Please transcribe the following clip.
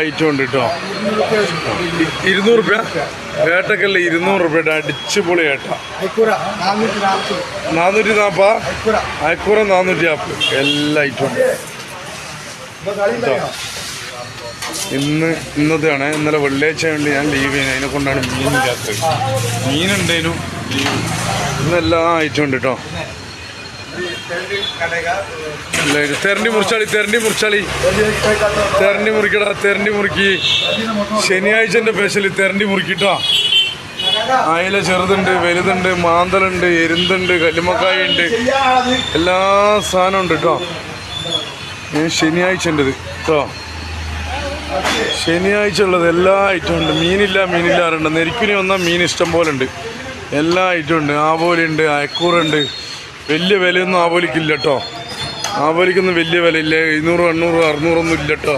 Item ഉണ്ട് കേട്ടോ. 200 രൂപ വേട്ടക്കല്ല, 200 രൂപയുടെ അടിച്ചുപൊളി ഏട്ട. 440, അയക്കൂറ 450, എല്ലാ ഐറ്റം ഉണ്ട് കേട്ടോ. ഇന്നത്തെയാണ്. ഇന്നലെ വെള്ളിയാഴ്ച വേണ്ടി ഞാൻ ലീവ് ചെയ്യുന്നത്, അതിനെ കൊണ്ടാണ് മീനില്ലാത്തത്. മീനുണ്ടേനും ഇന്നെല്ലാ ഐറ്റം ഉണ്ട് കേട്ടോ. തെരണ്ടി മുറിച്ചാളി, തെരണ്ടി മുറിക്കടാ, തെരണ്ടി മുറുക്കി. ശനിയാഴ്ചൻ്റെ സ്പെഷ്യൽ തെരണ്ടി മുറുക്കിട്ടോ. അയില ചെറുതുണ്ട്, വലുതുണ്ട്, മാന്തലുണ്ട്, എരുന്തുണ്ട്, കല്ലുമക്കായ ഉണ്ട്, എല്ലാ സാധനവും ഉണ്ട് കേട്ടോ. ശനിയാഴ്ച ഉണ്ട് കേട്ടോ. ശനിയാഴ്ച ഉള്ളത് എല്ലാ ഐറ്റം ഉണ്ട്. മീനില്ലാറുണ്ട്. നെരിക്കുനി വന്നാൽ മീൻ ഇഷ്ടം പോലെ ഉണ്ട്. എല്ലാ ഐറ്റം ഉണ്ട്. ആവോലിയുണ്ട്, അയക്കൂറുണ്ട്. വലിയ വിലയൊന്നും ആവോലിക്കില്ല കേട്ടോ. ആവോലിക്കൊന്നും വലിയ വിലയില്ല. 500, 800, 600 ഒന്നും ഇല്ല കേട്ടോ.